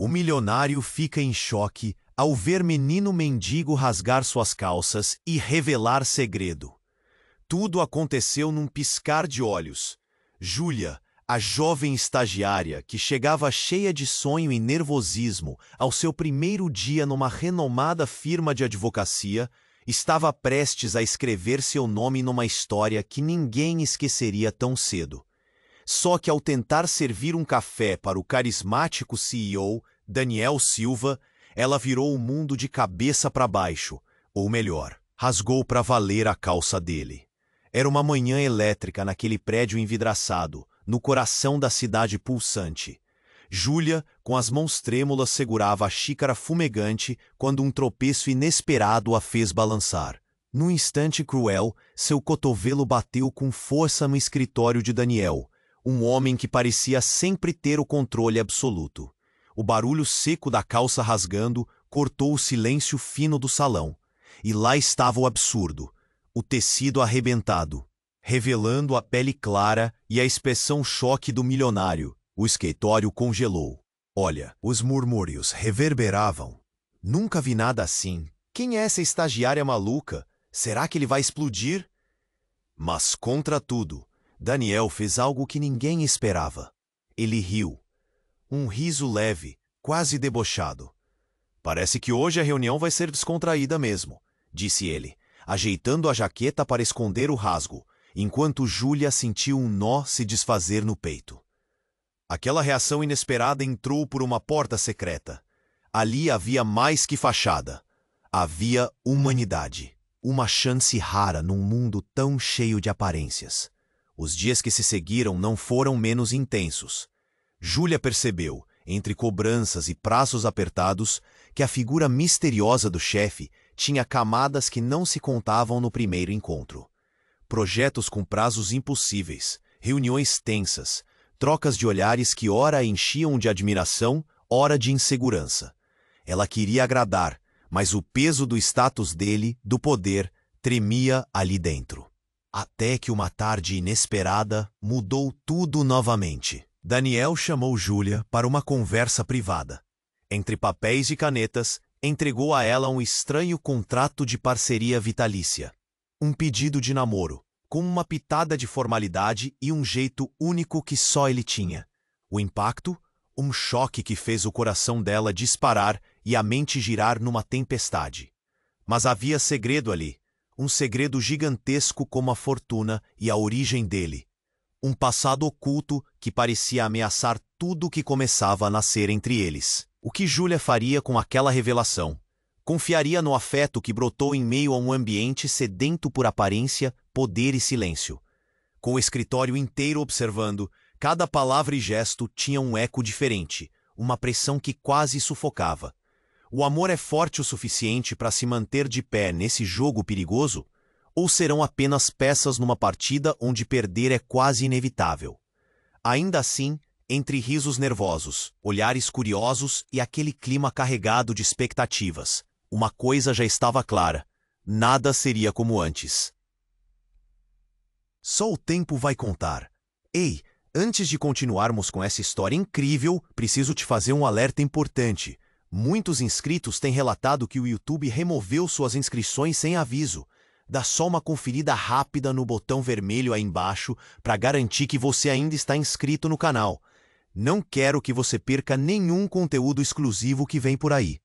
O milionário fica em choque ao ver menino mendigo rasgar suas calças e revelar segredo. Tudo aconteceu num piscar de olhos. Júlia, a jovem estagiária que chegava cheia de sonho e nervosismo ao seu primeiro dia numa renomada firma de advocacia, estava prestes a escrever seu nome numa história que ninguém esqueceria tão cedo. Só que ao tentar servir um café para o carismático CEO, Daniel Silva, ela virou o mundo de cabeça para baixo, ou melhor, rasgou para valer a calça dele. Era uma manhã elétrica naquele prédio envidraçado, no coração da cidade pulsante. Júlia, com as mãos trêmulas, segurava a xícara fumegante quando um tropeço inesperado a fez balançar. Num instante cruel, seu cotovelo bateu com força no escritório de Daniel, um homem que parecia sempre ter o controle absoluto. O barulho seco da calça rasgando cortou o silêncio fino do salão. E lá estava o absurdo, o tecido arrebentado, revelando a pele clara e a expressão choque do milionário. O escritório congelou. Olha, os murmúrios reverberavam. Nunca vi nada assim. Quem é essa estagiária maluca? Será que ele vai explodir? Mas, contra tudo, Daniel fez algo que ninguém esperava. Ele riu. Um riso leve, quase debochado. Parece que hoje a reunião vai ser descontraída mesmo, disse ele, ajeitando a jaqueta para esconder o rasgo, enquanto Júlia sentiu um nó se desfazer no peito. Aquela reação inesperada entrou por uma porta secreta. Ali havia mais que fachada. Havia humanidade. Uma chance rara num mundo tão cheio de aparências. Os dias que se seguiram não foram menos intensos. Júlia percebeu, entre cobranças e prazos apertados, que a figura misteriosa do chefe tinha camadas que não se contavam no primeiro encontro. Projetos com prazos impossíveis, reuniões tensas, trocas de olhares que ora a enchiam de admiração, ora de insegurança. Ela queria agradar, mas o peso do status dele, do poder, tremia ali dentro. Até que uma tarde inesperada mudou tudo novamente. Daniel chamou Júlia para uma conversa privada. Entre papéis e canetas, entregou a ela um estranho contrato de parceria vitalícia. Um pedido de namoro, com uma pitada de formalidade e um jeito único que só ele tinha. O impacto? Um choque que fez o coração dela disparar e a mente girar numa tempestade. Mas havia segredo ali, um segredo gigantesco como a fortuna e a origem dele. Um passado oculto que parecia ameaçar tudo que começava a nascer entre eles. O que Júlia faria com aquela revelação? Confiaria no afeto que brotou em meio a um ambiente sedento por aparência, poder e silêncio. Com o escritório inteiro observando, cada palavra e gesto tinha um eco diferente, uma pressão que quase sufocava. O amor é forte o suficiente para se manter de pé nesse jogo perigoso? Ou serão apenas peças numa partida onde perder é quase inevitável? Ainda assim, entre risos nervosos, olhares curiosos e aquele clima carregado de expectativas, uma coisa já estava clara: nada seria como antes. Só o tempo vai contar. Ei, antes de continuarmos com essa história incrível, preciso te fazer um alerta importante. Muitos inscritos têm relatado que o YouTube removeu suas inscrições sem aviso. Dá só uma conferida rápida no botão vermelho aí embaixo para garantir que você ainda está inscrito no canal. Não quero que você perca nenhum conteúdo exclusivo que vem por aí.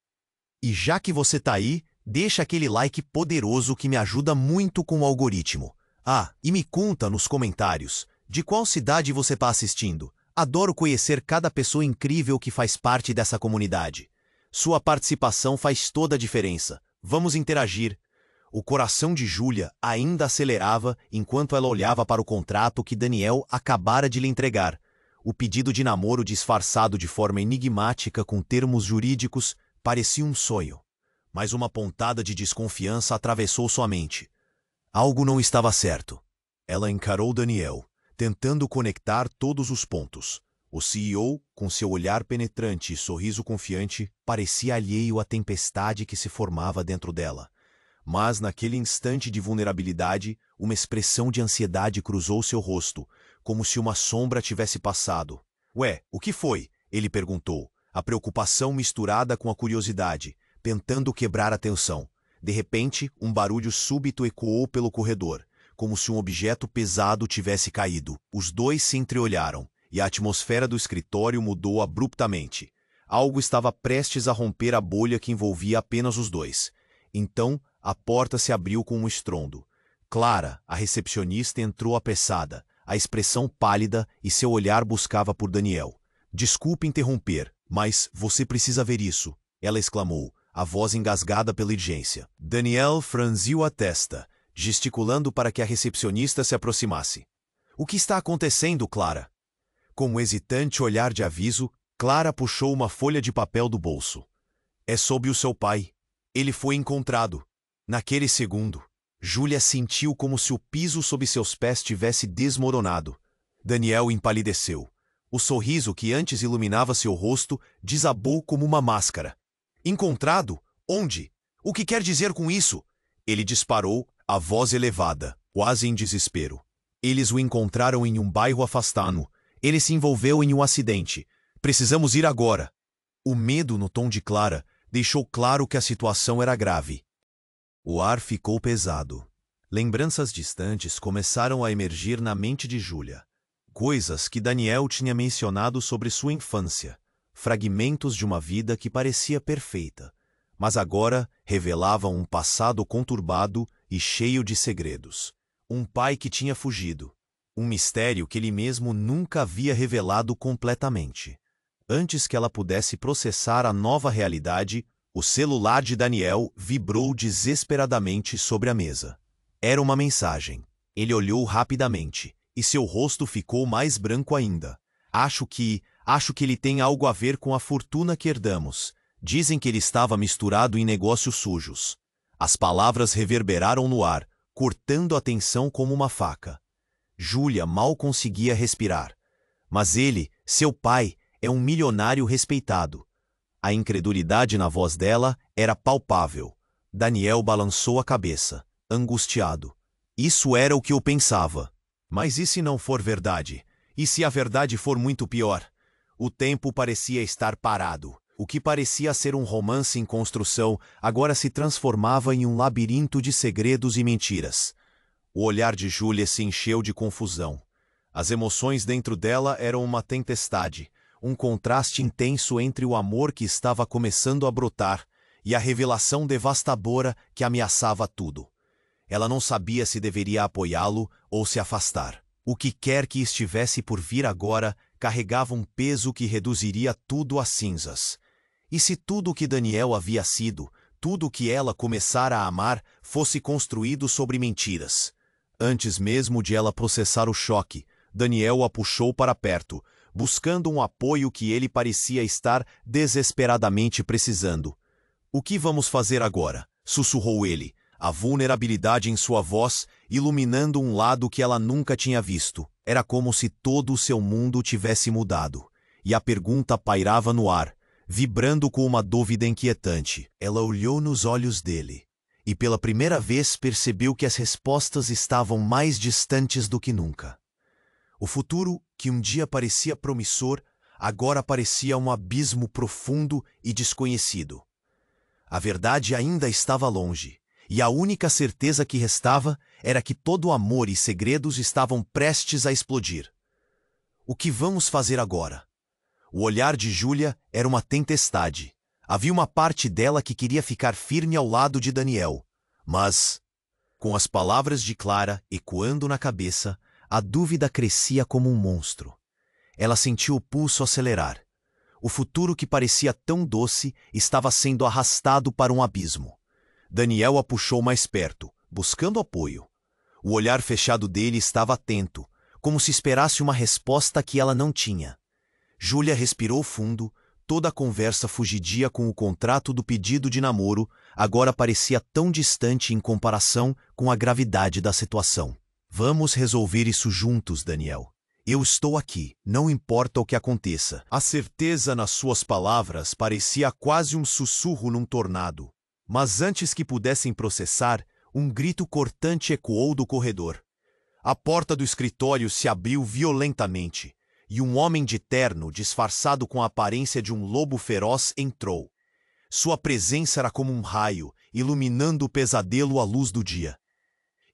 E já que você tá aí, deixa aquele like poderoso que me ajuda muito com o algoritmo. Ah, e me conta nos comentários, de qual cidade você está assistindo? Adoro conhecer cada pessoa incrível que faz parte dessa comunidade. Sua participação faz toda a diferença. Vamos interagir. O coração de Júlia ainda acelerava enquanto ela olhava para o contrato que Daniel acabara de lhe entregar. O pedido de namoro disfarçado de forma enigmática com termos jurídicos parecia um sonho. Mas uma pontada de desconfiança atravessou sua mente. Algo não estava certo. Ela encarou Daniel, tentando conectar todos os pontos. O CEO, com seu olhar penetrante e sorriso confiante, parecia alheio à tempestade que se formava dentro dela. Mas, naquele instante de vulnerabilidade, uma expressão de ansiedade cruzou seu rosto, como se uma sombra tivesse passado. Ué, o que foi? Ele perguntou, a preocupação misturada com a curiosidade, tentando quebrar a tensão. De repente, um barulho súbito ecoou pelo corredor, como se um objeto pesado tivesse caído. Os dois se entreolharam, e a atmosfera do escritório mudou abruptamente. Algo estava prestes a romper a bolha que envolvia apenas os dois. Então, a porta se abriu com um estrondo. Clara, a recepcionista, entrou apressada, a expressão pálida, e seu olhar buscava por Daniel. Desculpe interromper, mas você precisa ver isso, ela exclamou, a voz engasgada pela urgência. Daniel franziu a testa, gesticulando para que a recepcionista se aproximasse. O que está acontecendo, Clara? Com um hesitante olhar de aviso, Clara puxou uma folha de papel do bolso. É sobre o seu pai. Ele foi encontrado. Naquele segundo, Júlia sentiu como se o piso sob seus pés tivesse desmoronado. Daniel empalideceu. O sorriso que antes iluminava seu rosto desabou como uma máscara. Encontrado? Onde? O que quer dizer com isso? Ele disparou, a voz elevada, quase em desespero. Eles o encontraram em um bairro afastado. Ele se envolveu em um acidente. Precisamos ir agora. O medo no tom de Clara deixou claro que a situação era grave. O ar ficou pesado. Lembranças distantes começaram a emergir na mente de Júlia. Coisas que Daniel tinha mencionado sobre sua infância. Fragmentos de uma vida que parecia perfeita, mas agora revelavam um passado conturbado e cheio de segredos. Um pai que tinha fugido. Um mistério que ele mesmo nunca havia revelado completamente. Antes que ela pudesse processar a nova realidade, o celular de Daniel vibrou desesperadamente sobre a mesa. Era uma mensagem. Ele olhou rapidamente, e seu rosto ficou mais branco ainda. Acho que ele tem algo a ver com a fortuna que herdamos. Dizem que ele estava misturado em negócios sujos. As palavras reverberaram no ar, cortando a tensão como uma faca. Júlia mal conseguia respirar. Mas ele, seu pai, é um milionário respeitado. A incredulidade na voz dela era palpável. Daniel balançou a cabeça, angustiado. Isso era o que eu pensava. Mas e se não for verdade? E se a verdade for muito pior? O tempo parecia estar parado. O que parecia ser um romance em construção agora se transformava em um labirinto de segredos e mentiras. O olhar de Júlia se encheu de confusão. As emoções dentro dela eram uma tempestade, um contraste intenso entre o amor que estava começando a brotar e a revelação devastadora que ameaçava tudo. Ela não sabia se deveria apoiá-lo ou se afastar. O que quer que estivesse por vir agora carregava um peso que reduziria tudo a cinzas. E se tudo o que Daniel havia sido, tudo o que ela começara a amar, fosse construído sobre mentiras? Antes mesmo de ela processar o choque, Daniel a puxou para perto, buscando um apoio que ele parecia estar desesperadamente precisando. O que vamos fazer agora? Sussurrou ele, a vulnerabilidade em sua voz iluminando um lado que ela nunca tinha visto. Era como se todo o seu mundo tivesse mudado. E a pergunta pairava no ar, vibrando com uma dúvida inquietante. Ela olhou nos olhos dele, e pela primeira vez percebeu que as respostas estavam mais distantes do que nunca. O futuro, que um dia parecia promissor, agora parecia um abismo profundo e desconhecido. A verdade ainda estava longe, e a única certeza que restava era que todo amor e segredos estavam prestes a explodir. O que vamos fazer agora? O olhar de Júlia era uma tempestade. Havia uma parte dela que queria ficar firme ao lado de Daniel. Mas, com as palavras de Clara ecoando na cabeça, a dúvida crescia como um monstro. Ela sentiu o pulso acelerar. O futuro que parecia tão doce estava sendo arrastado para um abismo. Daniel a puxou mais perto, buscando apoio. O olhar fechado dele estava atento, como se esperasse uma resposta que ela não tinha. Júlia respirou fundo, toda a conversa fugidia com o contrato do pedido de namoro, agora parecia tão distante em comparação com a gravidade da situação. Vamos resolver isso juntos, Daniel. Eu estou aqui, não importa o que aconteça. A certeza nas suas palavras parecia quase um sussurro num tornado. Mas antes que pudessem processar, um grito cortante ecoou do corredor. A porta do escritório se abriu violentamente, e um homem de terno, disfarçado com a aparência de um lobo feroz, entrou. Sua presença era como um raio, iluminando o pesadelo à luz do dia.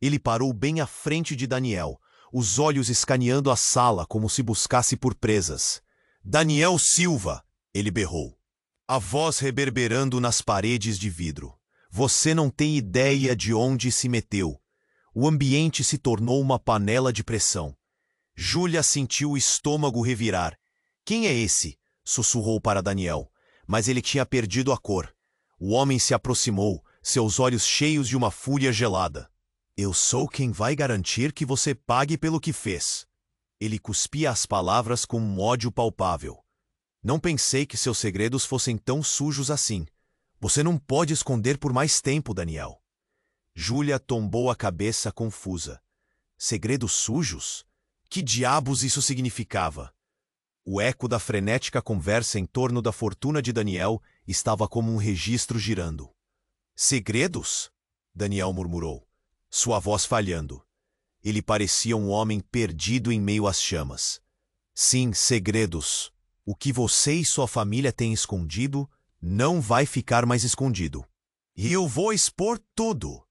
Ele parou bem à frente de Daniel, os olhos escaneando a sala como se buscasse por presas. "Daniel Silva!" ele berrou, a voz reverberando nas paredes de vidro. "Você não tem ideia de onde se meteu." O ambiente se tornou uma panela de pressão. Júlia sentiu o estômago revirar. "Quem é esse?" sussurrou para Daniel, mas ele tinha perdido a cor. O homem se aproximou, seus olhos cheios de uma fúria gelada. "Eu sou quem vai garantir que você pague pelo que fez." Ele cuspia as palavras com um ódio palpável. "Não pensei que seus segredos fossem tão sujos assim. Você não pode esconder por mais tempo, Daniel." Júlia tombou a cabeça confusa. Segredos sujos? Que diabos isso significava? O eco da frenética conversa em torno da fortuna de Daniel estava como um registro girando. "Segredos?" Daniel murmurou, sua voz falhando. Ele parecia um homem perdido em meio às chamas. "Sim, segredos. O que você e sua família têm escondido não vai ficar mais escondido. E eu vou expor tudo."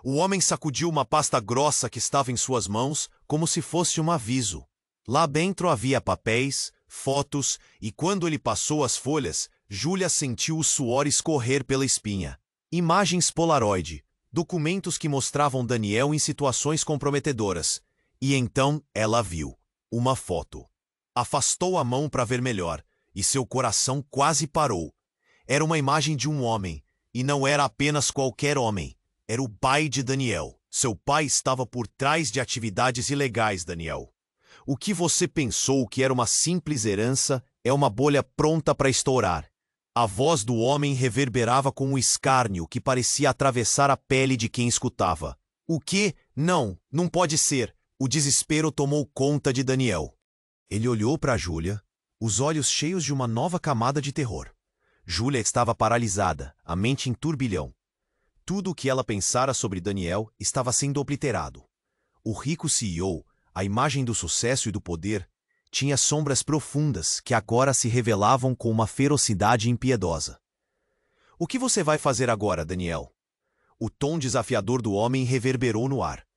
O homem sacudiu uma pasta grossa que estava em suas mãos como se fosse um aviso. Lá dentro havia papéis, fotos, e quando ele passou as folhas, Júlia sentiu o suor escorrer pela espinha. Imagens Polaroid, documentos que mostravam Daniel em situações comprometedoras. E então ela viu uma foto. Afastou a mão para ver melhor, e seu coração quase parou. Era uma imagem de um homem, e não era apenas qualquer homem. Era o pai de Daniel. Seu pai estava por trás de atividades ilegais, Daniel. O que você pensou que era uma simples herança é uma bolha pronta para estourar. A voz do homem reverberava com um escárnio que parecia atravessar a pele de quem escutava. "O quê? Não pode ser." O desespero tomou conta de Daniel. Ele olhou para Júlia, os olhos cheios de uma nova camada de terror. Júlia estava paralisada, a mente em turbilhão. Tudo o que ela pensara sobre Daniel estava sendo obliterado. O rico CEO, a imagem do sucesso e do poder, tinha sombras profundas que agora se revelavam com uma ferocidade impiedosa. "O que você vai fazer agora, Daniel?" O tom desafiador do homem reverberou no ar.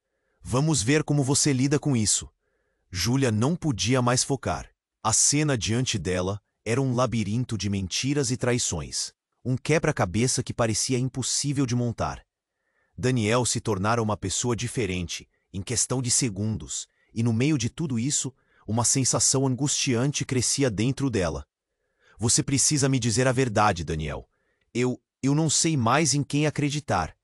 "Vamos ver como você lida com isso." Júlia não podia mais focar. A cena diante dela era um labirinto de mentiras e traições. Um quebra-cabeça que parecia impossível de montar. Daniel se tornara uma pessoa diferente, em questão de segundos, e no meio de tudo isso, uma sensação angustiante crescia dentro dela. "Você precisa me dizer a verdade, Daniel. Eu não sei mais em quem acreditar."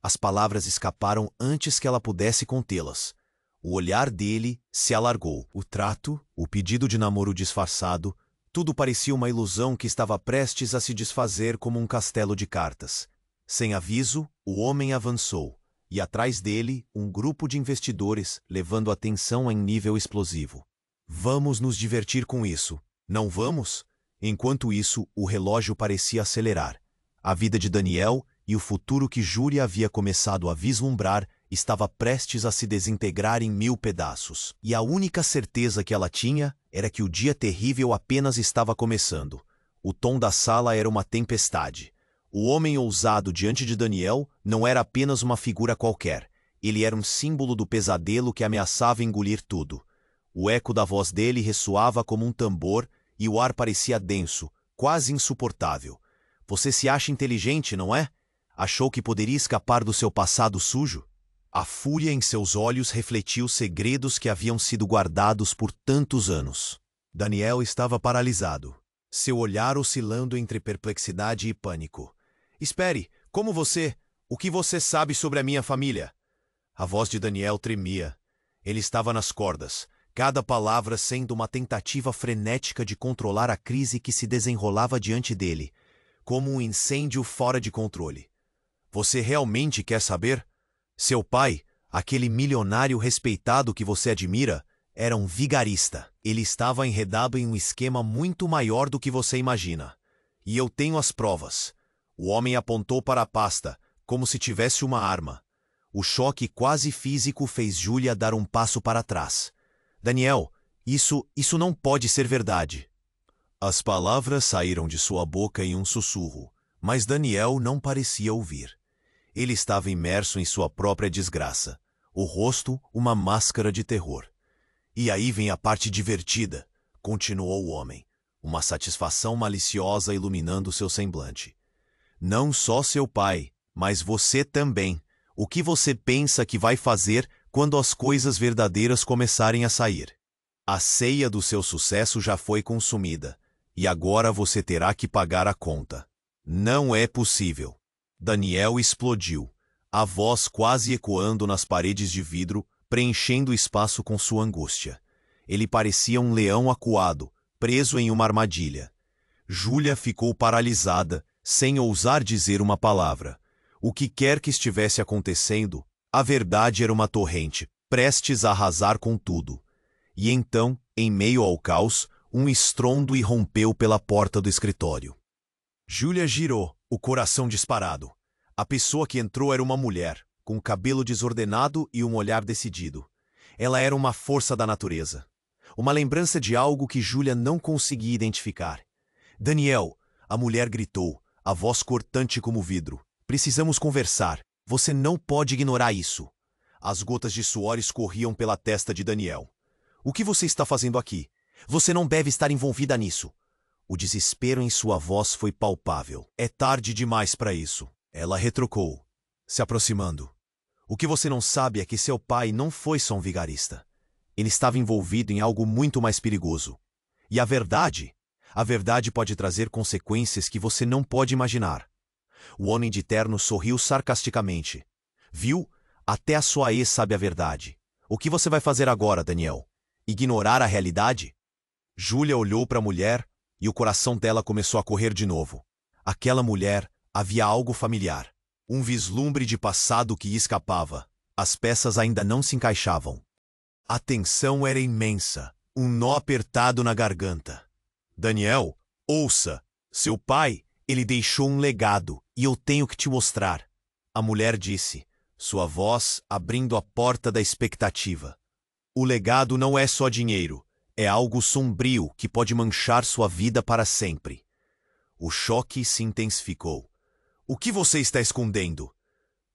As palavras escaparam antes que ela pudesse contê-las. O olhar dele se alargou. O trato, o pedido de namoro disfarçado, tudo parecia uma ilusão que estava prestes a se desfazer como um castelo de cartas. Sem aviso, o homem avançou, e atrás dele, um grupo de investidores, levando a tensão em nível explosivo. "Vamos nos divertir com isso, não vamos?" Enquanto isso, o relógio parecia acelerar. A vida de Daniel e o futuro que Júlia havia começado a vislumbrar estava prestes a se desintegrar em 1000 pedaços. E a única certeza que ela tinha era que o dia terrível apenas estava começando. O tom da sala era uma tempestade. O homem ousado diante de Daniel não era apenas uma figura qualquer. Ele era um símbolo do pesadelo que ameaçava engolir tudo. O eco da voz dele ressoava como um tambor e o ar parecia denso, quase insuportável. "Você se acha inteligente, não é? Achou que poderia escapar do seu passado sujo?" A fúria em seus olhos refletiu segredos que haviam sido guardados por tantos anos. Daniel estava paralisado, seu olhar oscilando entre perplexidade e pânico. "Espere, como você? O que você sabe sobre a minha família?" A voz de Daniel tremia. Ele estava nas cordas, cada palavra sendo uma tentativa frenética de controlar a crise que se desenrolava diante dele, como um incêndio fora de controle. "Você realmente quer saber? Seu pai, aquele milionário respeitado que você admira, era um vigarista. Ele estava enredado em um esquema muito maior do que você imagina. E eu tenho as provas." O homem apontou para a pasta, como se tivesse uma arma. O choque quase físico fez Júlia dar um passo para trás. "Daniel, Isso não pode ser verdade. As palavras saíram de sua boca em um sussurro, mas Daniel não parecia ouvir. Ele estava imerso em sua própria desgraça, o rosto uma máscara de terror. E aí vem a parte divertida, continuou o homem, uma satisfação maliciosa iluminando seu semblante. Não só seu pai, mas você também. O que você pensa que vai fazer quando as coisas verdadeiras começarem a sair? A ceia do seu sucesso já foi consumida, e agora você terá que pagar a conta. Não é possível. Daniel explodiu, a voz quase ecoando nas paredes de vidro, preenchendo o espaço com sua angústia. Ele parecia um leão acuado, preso em uma armadilha. Júlia ficou paralisada, sem ousar dizer uma palavra. O que quer que estivesse acontecendo, a verdade era uma torrente, prestes a arrasar com tudo. E então, em meio ao caos, um estrondo irrompeu pela porta do escritório. Júlia girou, o coração disparado. A pessoa que entrou era uma mulher, com o cabelo desordenado e um olhar decidido. Ela era uma força da natureza. Uma lembrança de algo que Júlia não conseguia identificar. Daniel, a mulher gritou, a voz cortante como vidro. Precisamos conversar. Você não pode ignorar isso. As gotas de suor escorriam pela testa de Daniel. O que você está fazendo aqui? Você não deve estar envolvida nisso. O desespero em sua voz foi palpável. É tarde demais para isso. Ela retrucou, se aproximando. O que você não sabe é que seu pai não foi só um vigarista. Ele estava envolvido em algo muito mais perigoso. E a verdade pode trazer consequências que você não pode imaginar. O homem de terno sorriu sarcasticamente. Viu? Até a sua ex sabe a verdade. O que você vai fazer agora, Daniel? Ignorar a realidade? Júlia olhou para a mulher e o coração dela começou a correr de novo. Aquela mulher, havia algo familiar. Um vislumbre de passado que escapava. As peças ainda não se encaixavam. A tensão era imensa, um nó apertado na garganta. Daniel, ouça, seu pai, ele deixou um legado e eu tenho que te mostrar. A mulher disse, sua voz abrindo a porta da expectativa. O legado não é só dinheiro, é algo sombrio que pode manchar sua vida para sempre. O choque se intensificou. O que você está escondendo?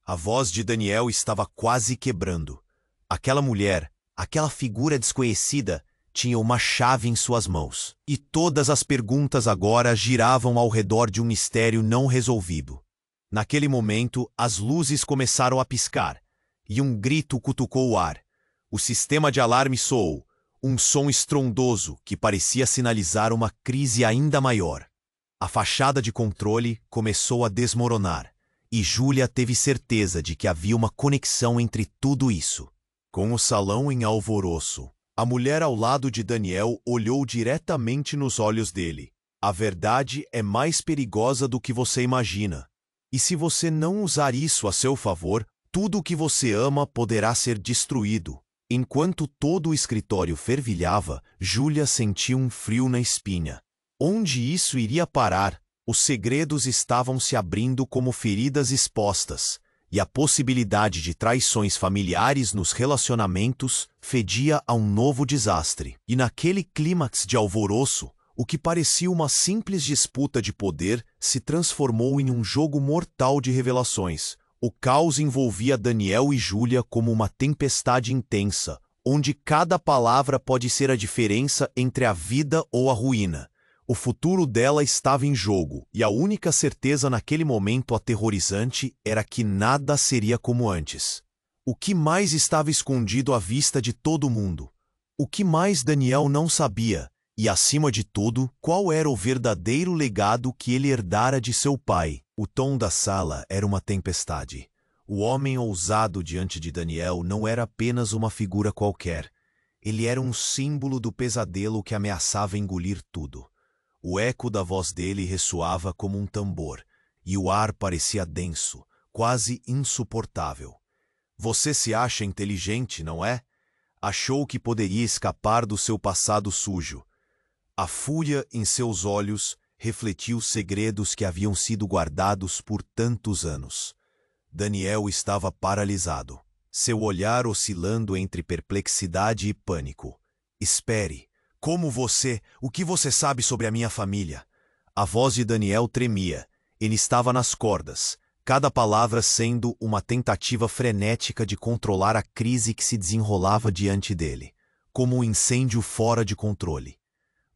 A voz de Daniel estava quase quebrando. Aquela mulher, aquela figura desconhecida, tinha uma chave em suas mãos. E todas as perguntas agora giravam ao redor de um mistério não resolvido. Naquele momento, as luzes começaram a piscar, e um grito cutucou o ar. O sistema de alarme soou, um som estrondoso que parecia sinalizar uma crise ainda maior. A fachada de controle começou a desmoronar, e Júlia teve certeza de que havia uma conexão entre tudo isso. Com o salão em alvoroço, a mulher ao lado de Daniel olhou diretamente nos olhos dele. A verdade é mais perigosa do que você imagina. E se você não usar isso a seu favor, tudo o que você ama poderá ser destruído. Enquanto todo o escritório fervilhava, Júlia sentiu um frio na espinha. Onde isso iria parar? Os segredos estavam se abrindo como feridas expostas, e a possibilidade de traições familiares nos relacionamentos fedia a um novo desastre. E naquele clímax de alvoroço, o que parecia uma simples disputa de poder se transformou em um jogo mortal de revelações. O caos envolvia Daniel e Júlia como uma tempestade intensa, onde cada palavra pode ser a diferença entre a vida ou a ruína. O futuro dela estava em jogo, e a única certeza naquele momento aterrorizante era que nada seria como antes. O que mais estava escondido à vista de todo mundo? O que mais Daniel não sabia? E, acima de tudo, qual era o verdadeiro legado que ele herdara de seu pai? O tom da sala era uma tempestade. O homem ousado diante de Daniel não era apenas uma figura qualquer. Ele era um símbolo do pesadelo que ameaçava engolir tudo. O eco da voz dele ressoava como um tambor, e o ar parecia denso, quase insuportável. Você se acha inteligente, não é? Achou que poderia escapar do seu passado sujo. A fúria em seus olhos refletiu segredos que haviam sido guardados por tantos anos. Daniel estava paralisado, seu olhar oscilando entre perplexidade e pânico. Espere. Como você? O que você sabe sobre a minha família? A voz de Daniel tremia. Ele estava nas cordas, cada palavra sendo uma tentativa frenética de controlar a crise que se desenrolava diante dele, como um incêndio fora de controle.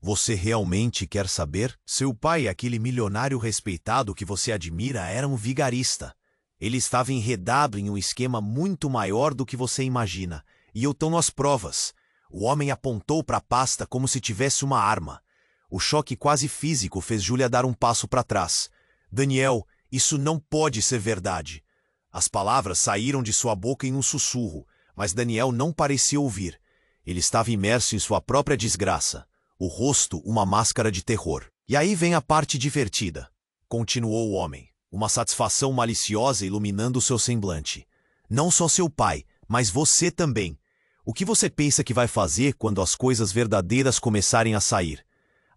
Você realmente quer saber? Seu pai, aquele milionário respeitado que você admira, era um vigarista. Ele estava enredado em um esquema muito maior do que você imagina, e eu tenho as provas. O homem apontou para a pasta como se tivesse uma arma. O choque quase físico fez Júlia dar um passo para trás. Daniel, isso não pode ser verdade. As palavras saíram de sua boca em um sussurro, mas Daniel não parecia ouvir. Ele estava imerso em sua própria desgraça. O rosto uma máscara de terror. E aí vem a parte divertida, continuou o homem, uma satisfação maliciosa iluminando seu semblante. Não só seu pai, mas você também. O que você pensa que vai fazer quando as coisas verdadeiras começarem a sair?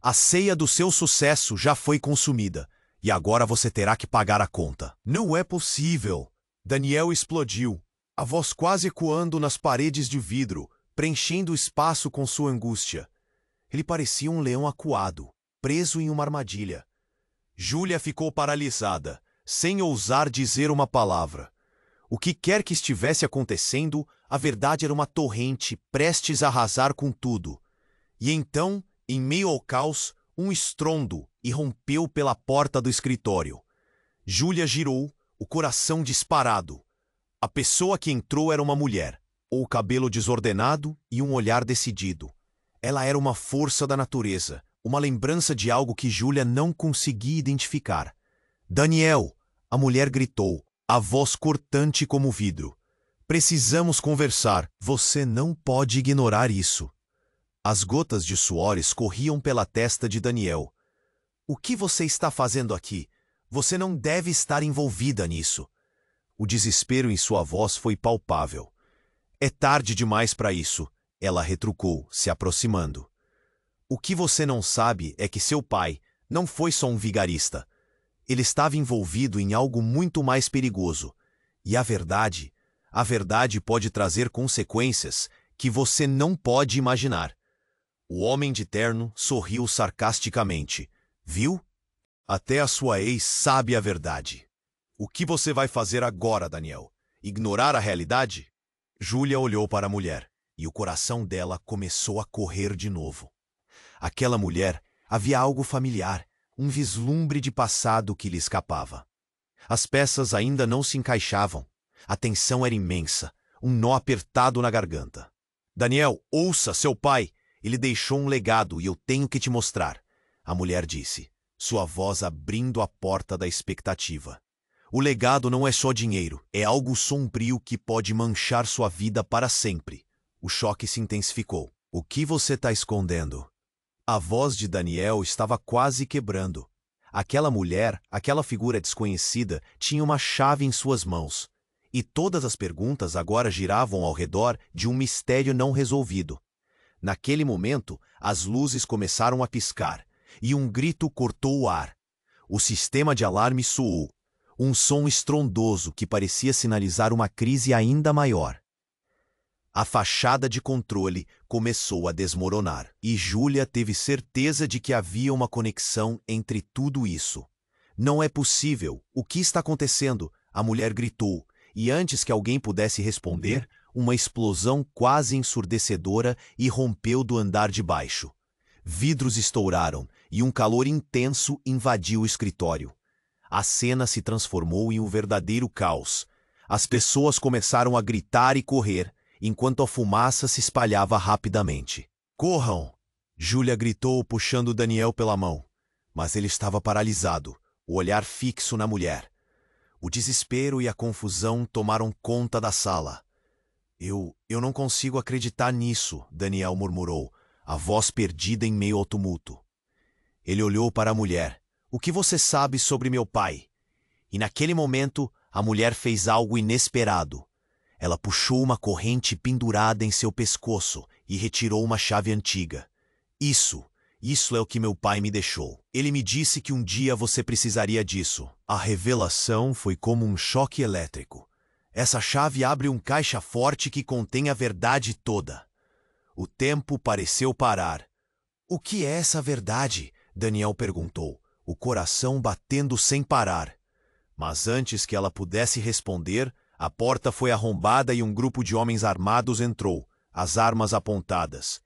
A ceia do seu sucesso já foi consumida, e agora você terá que pagar a conta. Não é possível! Daniel explodiu, a voz quase ecoando nas paredes de vidro, preenchendo o espaço com sua angústia. Ele parecia um leão acuado, preso em uma armadilha. Júlia ficou paralisada, sem ousar dizer uma palavra. O que quer que estivesse acontecendo, a verdade era uma torrente prestes a arrasar com tudo. E então, em meio ao caos, um estrondo irrompeu pela porta do escritório. Júlia girou, o coração disparado. A pessoa que entrou era uma mulher, o cabelo desordenado e um olhar decidido. Ela era uma força da natureza, uma lembrança de algo que Júlia não conseguia identificar. Daniel! A mulher gritou, a voz cortante como vidro. Precisamos conversar. Você não pode ignorar isso. As gotas de suor escorriam pela testa de Daniel. O que você está fazendo aqui? Você não deve estar envolvida nisso. O desespero em sua voz foi palpável. É tarde demais para isso. Ela retrucou, se aproximando. O que você não sabe é que seu pai não foi só um vigarista. Ele estava envolvido em algo muito mais perigoso. E a verdade pode trazer consequências que você não pode imaginar. O homem de terno sorriu sarcasticamente. Viu? Até a sua ex sabe a verdade. O que você vai fazer agora, Daniel? Ignorar a realidade? Júlia olhou para a mulher. E o coração dela começou a correr de novo. Aquela mulher, havia algo familiar, um vislumbre de passado que lhe escapava. As peças ainda não se encaixavam. A tensão era imensa, um nó apertado na garganta. Daniel, ouça, seu pai! Ele deixou um legado e eu tenho que te mostrar, a mulher disse, sua voz abrindo a porta da expectativa. O legado não é só dinheiro, é algo sombrio que pode manchar sua vida para sempre. O choque se intensificou. O que você está escondendo? A voz de Daniel estava quase quebrando. Aquela mulher, aquela figura desconhecida, tinha uma chave em suas mãos. E todas as perguntas agora giravam ao redor de um mistério não resolvido. Naquele momento, as luzes começaram a piscar, e um grito cortou o ar. O sistema de alarme soou. Um som estrondoso que parecia sinalizar uma crise ainda maior. A fachada de controle começou a desmoronar, e Júlia teve certeza de que havia uma conexão entre tudo isso. Não é possível. O que está acontecendo? A mulher gritou, e antes que alguém pudesse responder, uma explosão quase ensurdecedora irrompeu do andar de baixo. Vidros estouraram, e um calor intenso invadiu o escritório. A cena se transformou em um verdadeiro caos. As pessoas começaram a gritar e correr, enquanto a fumaça se espalhava rapidamente. Corram! Júlia gritou, puxando Daniel pela mão. Mas ele estava paralisado, o olhar fixo na mulher. O desespero e a confusão tomaram conta da sala. Eu não consigo acreditar nisso, Daniel murmurou, a voz perdida em meio ao tumulto. Ele olhou para a mulher. O que você sabe sobre meu pai? E naquele momento, a mulher fez algo inesperado. Ela puxou uma corrente pendurada em seu pescoço e retirou uma chave antiga. Isso é o que meu pai me deixou. Ele me disse que um dia você precisaria disso. A revelação foi como um choque elétrico. Essa chave abre um caixa forte que contém a verdade toda. O tempo pareceu parar. O que é essa verdade? Daniel perguntou, o coração batendo sem parar. Mas antes que ela pudesse responder, a porta foi arrombada e um grupo de homens armados entrou, as armas apontadas.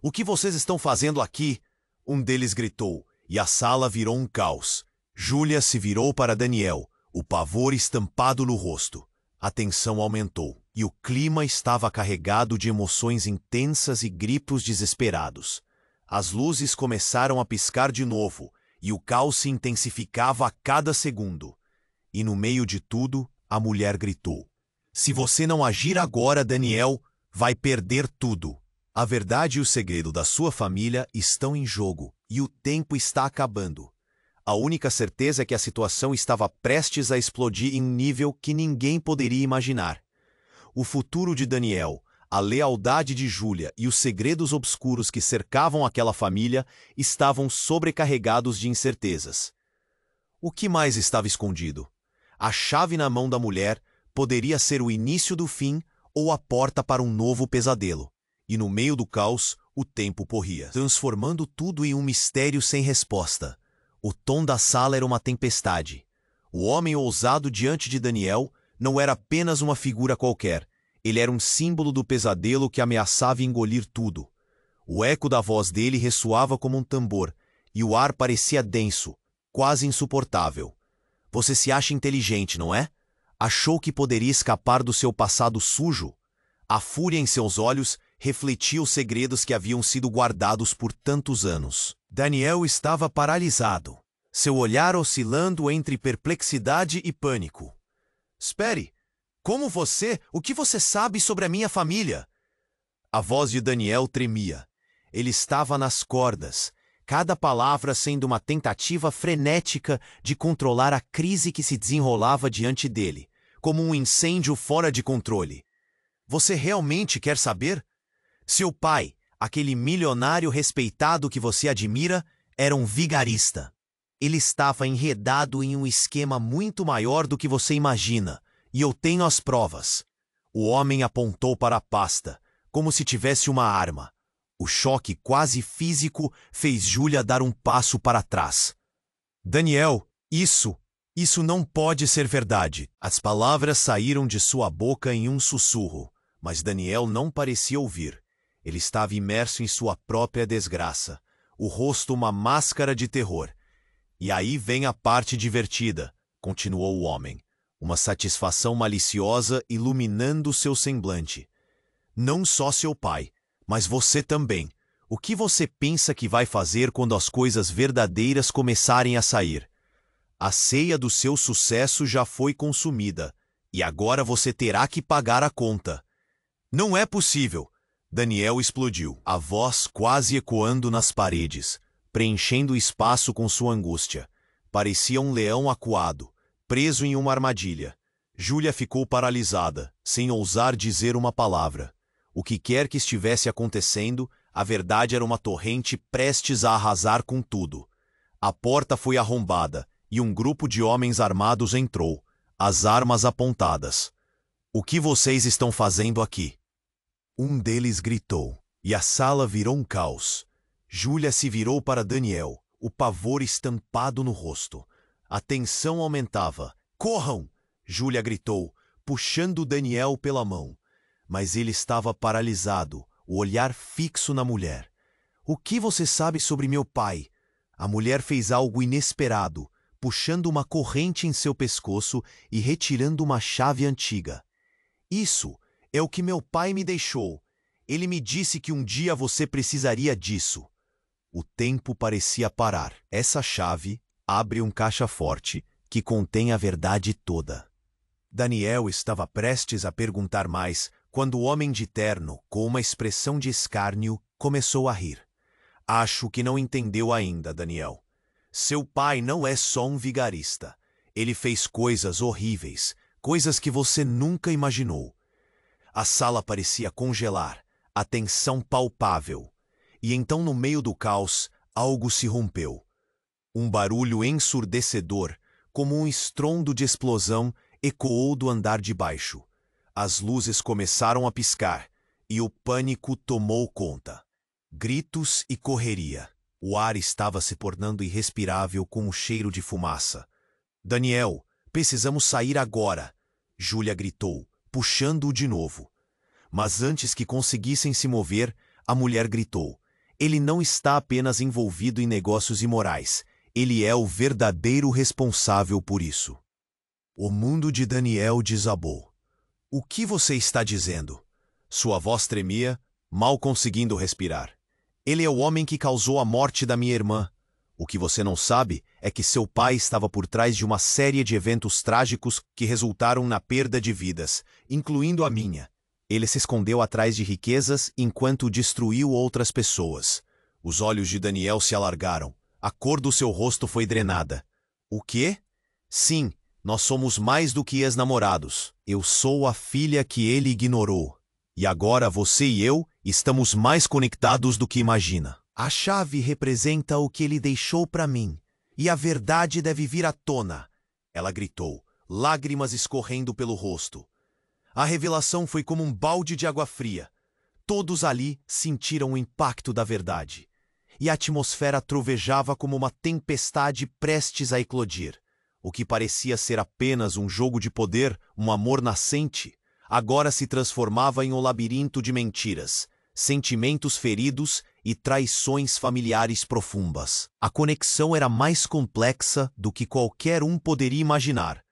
"O que vocês estão fazendo aqui?" Um deles gritou, e a sala virou um caos. Júlia se virou para Daniel, o pavor estampado no rosto. A tensão aumentou, e o clima estava carregado de emoções intensas e gritos desesperados. As luzes começaram a piscar de novo, e o caos se intensificava a cada segundo. E no meio de tudo, a mulher gritou: "Se você não agir agora, Daniel, vai perder tudo." A verdade e o segredo da sua família estão em jogo, e o tempo está acabando. A única certeza é que a situação estava prestes a explodir em um nível que ninguém poderia imaginar. O futuro de Daniel, a lealdade de Júlia e os segredos obscuros que cercavam aquela família estavam sobrecarregados de incertezas. O que mais estava escondido? A chave na mão da mulher poderia ser o início do fim ou a porta para um novo pesadelo. E no meio do caos, o tempo corria, transformando tudo em um mistério sem resposta. O tom da sala era uma tempestade. O homem ousado diante de Daniel não era apenas uma figura qualquer. Ele era um símbolo do pesadelo que ameaçava engolir tudo. O eco da voz dele ressoava como um tambor, e o ar parecia denso, quase insuportável. Você se acha inteligente, não é? Achou que poderia escapar do seu passado sujo? A fúria em seus olhos refletia os segredos que haviam sido guardados por tantos anos. Daniel estava paralisado, seu olhar oscilando entre perplexidade e pânico. "Espere! Como você? O que você sabe sobre a minha família?" A voz de Daniel tremia. Ele estava nas cordas, cada palavra sendo uma tentativa frenética de controlar a crise que se desenrolava diante dele, como um incêndio fora de controle. "Você realmente quer saber? Seu pai, aquele milionário respeitado que você admira, era um vigarista. Ele estava enredado em um esquema muito maior do que você imagina, e eu tenho as provas." O homem apontou para a pasta, como se tivesse uma arma. O choque quase físico fez Júlia dar um passo para trás. "Daniel, isso não pode ser verdade." As palavras saíram de sua boca em um sussurro, mas Daniel não parecia ouvir. Ele estava imerso em sua própria desgraça, o rosto uma máscara de terror. "E aí vem a parte divertida", continuou o homem, uma satisfação maliciosa iluminando seu semblante. "Não só seu pai, mas você também. O que você pensa que vai fazer quando as coisas verdadeiras começarem a sair? A ceia do seu sucesso já foi consumida, e agora você terá que pagar a conta." "Não é possível!" Daniel explodiu, a voz quase ecoando nas paredes, preenchendo o espaço com sua angústia. Parecia um leão acuado, preso em uma armadilha. Júlia ficou paralisada, sem ousar dizer uma palavra. O que quer que estivesse acontecendo, a verdade era uma torrente prestes a arrasar com tudo. A porta foi arrombada, e um grupo de homens armados entrou, as armas apontadas. "O que vocês estão fazendo aqui?" Um deles gritou, e a sala virou um caos. Júlia se virou para Daniel, o pavor estampado no rosto. A tensão aumentava. "Corram!" Júlia gritou, puxando Daniel pela mão. Mas ele estava paralisado, o olhar fixo na mulher. "O que você sabe sobre meu pai?" A mulher fez algo inesperado, puxando uma corrente em seu pescoço e retirando uma chave antiga. "Isso é o que meu pai me deixou. Ele me disse que um dia você precisaria disso." O tempo parecia parar. "Essa chave abre um caixa forte que contém a verdade toda." Daniel estava prestes a perguntar mais quando o homem de terno, com uma expressão de escárnio, começou a rir. "Acho que não entendeu ainda, Daniel. Seu pai não é só um vigarista. Ele fez coisas horríveis, coisas que você nunca imaginou." A sala parecia congelar, a tensão palpável. E então, no meio do caos, algo se rompeu. Um barulho ensurdecedor, como um estrondo de explosão, ecoou do andar de baixo. As luzes começaram a piscar, e o pânico tomou conta. Gritos e correria. O ar estava se tornando irrespirável com o cheiro de fumaça. Daniel, precisamos sair agora, Júlia gritou, puxando-o de novo. Mas antes que conseguissem se mover, a mulher gritou: ele não está apenas envolvido em negócios imorais, ele é o verdadeiro responsável por isso. O mundo de Daniel desabou. O que você está dizendo? Sua voz tremia, mal conseguindo respirar. Ele é o homem que causou a morte da minha irmã. O que você não sabe é que seu pai estava por trás de uma série de eventos trágicos que resultaram na perda de vidas, incluindo a minha. Ele se escondeu atrás de riquezas enquanto destruiu outras pessoas. Os olhos de Daniel se alargaram. A cor do seu rosto foi drenada. O quê? Sim, nós somos mais do que ex-namorados. Eu sou a filha que ele ignorou. E agora você e eu estamos mais conectados do que imagina. A chave representa o que ele deixou para mim. E a verdade deve vir à tona. Ela gritou, lágrimas escorrendo pelo rosto. A revelação foi como um balde de água fria. Todos ali sentiram o impacto da verdade. E a atmosfera trovejava como uma tempestade prestes a eclodir. O que parecia ser apenas um jogo de poder, um amor nascente, agora se transformava em um labirinto de mentiras, sentimentos feridos e traições familiares profundas. A conexão era mais complexa do que qualquer um poderia imaginar.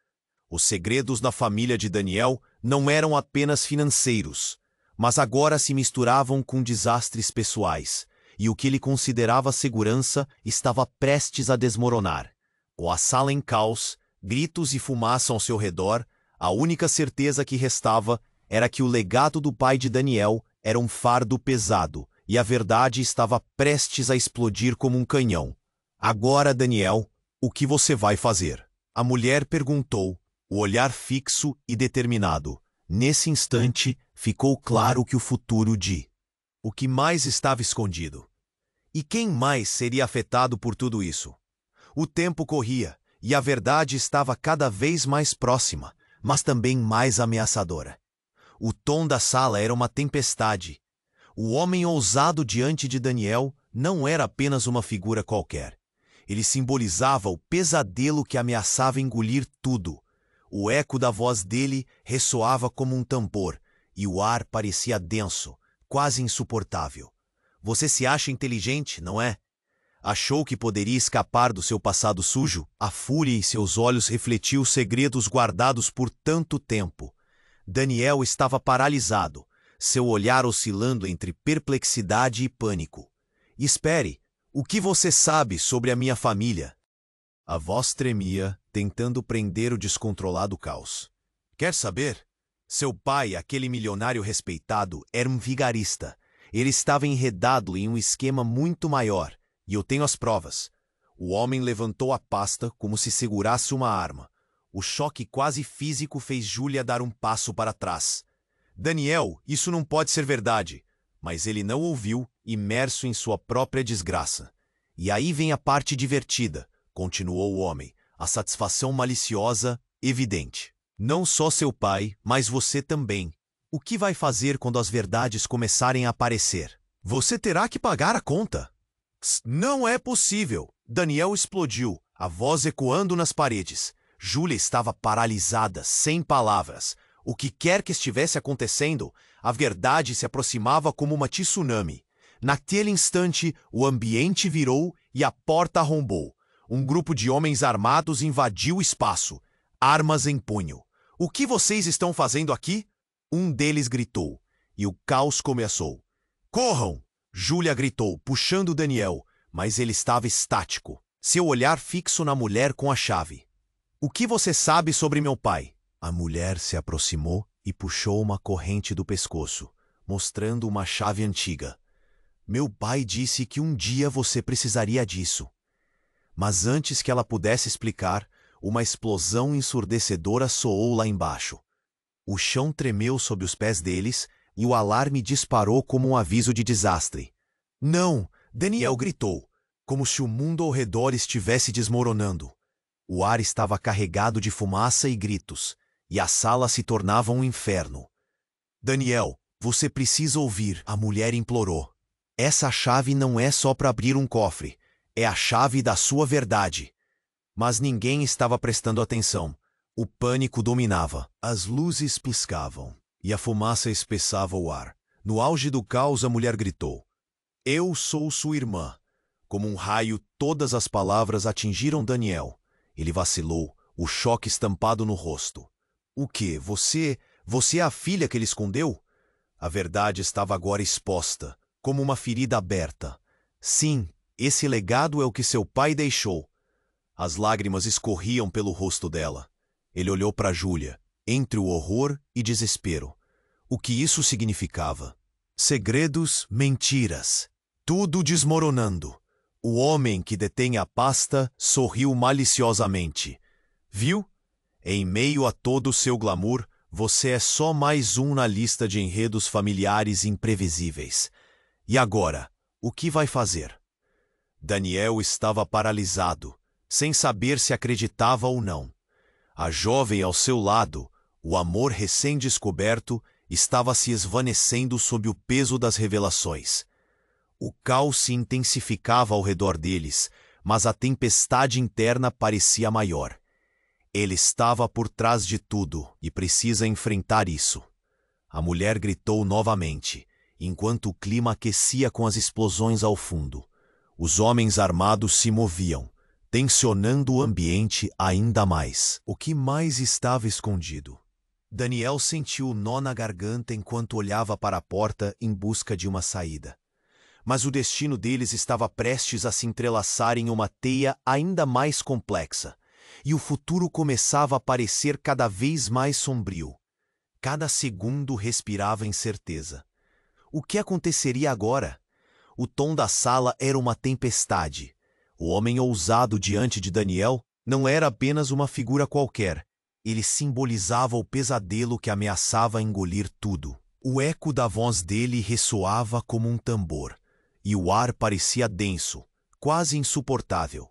Os segredos da família de Daniel não eram apenas financeiros, mas agora se misturavam com desastres pessoais, e o que ele considerava segurança estava prestes a desmoronar. Com a sala em caos, gritos e fumaça ao seu redor, a única certeza que restava era que o legado do pai de Daniel era um fardo pesado, e a verdade estava prestes a explodir como um canhão. Agora, Daniel, o que você vai fazer? A mulher perguntou, o olhar fixo e determinado. Nesse instante, ficou claro que o futuro de o que mais estava escondido. E quem mais seria afetado por tudo isso? O tempo corria, e a verdade estava cada vez mais próxima, mas também mais ameaçadora. O tom da sala era uma tempestade. O homem ousado diante de Daniel não era apenas uma figura qualquer. Ele simbolizava o pesadelo que ameaçava engolir tudo. O eco da voz dele ressoava como um tambor, e o ar parecia denso, quase insuportável. Você se acha inteligente, não é? Achou que poderia escapar do seu passado sujo? A fúria em seus olhos refletiu os segredos guardados por tanto tempo. Daniel estava paralisado, seu olhar oscilando entre perplexidade e pânico. Espere, o que você sabe sobre a minha família? A voz tremia, tentando prender o descontrolado caos. Quer saber? Seu pai, aquele milionário respeitado, era um vigarista. Ele estava enredado em um esquema muito maior. E eu tenho as provas. O homem levantou a pasta como se segurasse uma arma. O choque quase físico fez Júlia dar um passo para trás. Daniel, isso não pode ser verdade. Mas ele não ouviu, imerso em sua própria desgraça. E aí vem a parte divertida, continuou o homem, a satisfação maliciosa evidente. Não só seu pai, mas você também. O que vai fazer quando as verdades começarem a aparecer? Você terá que pagar a conta. Não é possível! Daniel explodiu, a voz ecoando nas paredes. Júlia estava paralisada, sem palavras. O que quer que estivesse acontecendo, a verdade se aproximava como uma tsunami. Naquele instante, o ambiente virou e a porta arrombou. Um grupo de homens armados invadiu o espaço, armas em punho. O que vocês estão fazendo aqui? Um deles gritou, e o caos começou. Corram! Júlia gritou, puxando Daniel, mas ele estava estático, seu olhar fixo na mulher com a chave. O que você sabe sobre meu pai? A mulher se aproximou e puxou uma corrente do pescoço, mostrando uma chave antiga. Meu pai disse que um dia você precisaria disso. Mas antes que ela pudesse explicar, uma explosão ensurdecedora soou lá embaixo. O chão tremeu sob os pés deles e o alarme disparou como um aviso de desastre. Não! Daniel gritou, como se o mundo ao redor estivesse desmoronando. O ar estava carregado de fumaça e gritos, e a sala se tornava um inferno. Daniel, Você precisa ouvir, a mulher implorou. Essa chave não é só para abrir um cofre, é a chave da sua verdade. Mas ninguém estava prestando atenção. O pânico dominava. As luzes piscavam e a fumaça espessava o ar. No auge do caos, a mulher gritou: Eu sou sua irmã. Como um raio, todas as palavras atingiram Daniel. Ele vacilou, o choque estampado no rosto. O quê? Você é a filha que ele escondeu? A verdade estava agora exposta, como uma ferida aberta. Sim, esse legado é o que seu pai deixou. As lágrimas escorriam pelo rosto dela. Ele olhou para Júlia, entre o horror e desespero. O que isso significava? Segredos, mentiras. Tudo desmoronando. O homem que detém a pasta sorriu maliciosamente. Viu? Em meio a todo o seu glamour, você é só mais um na lista de enredos familiares imprevisíveis. E agora, o que vai fazer? Daniel estava paralisado, sem saber se acreditava ou não. A jovem ao seu lado, o amor recém-descoberto, estava se esvanecendo sob o peso das revelações. O caos se intensificava ao redor deles, mas a tempestade interna parecia maior. Ele estava por trás de tudo e precisa enfrentar isso. A mulher gritou novamente, enquanto o clima aquecia com as explosões ao fundo. Os homens armados se moviam, tensionando o ambiente ainda mais. O que mais estava escondido? Daniel sentiu o nó na garganta enquanto olhava para a porta em busca de uma saída. Mas o destino deles estava prestes a se entrelaçar em uma teia ainda mais complexa, e o futuro começava a parecer cada vez mais sombrio. Cada segundo respirava incerteza. O que aconteceria agora? O tom da sala era uma tempestade. O homem ousado diante de Daniel não era apenas uma figura qualquer. Ele simbolizava o pesadelo que ameaçava engolir tudo. O eco da voz dele ressoava como um tambor, e o ar parecia denso, quase insuportável.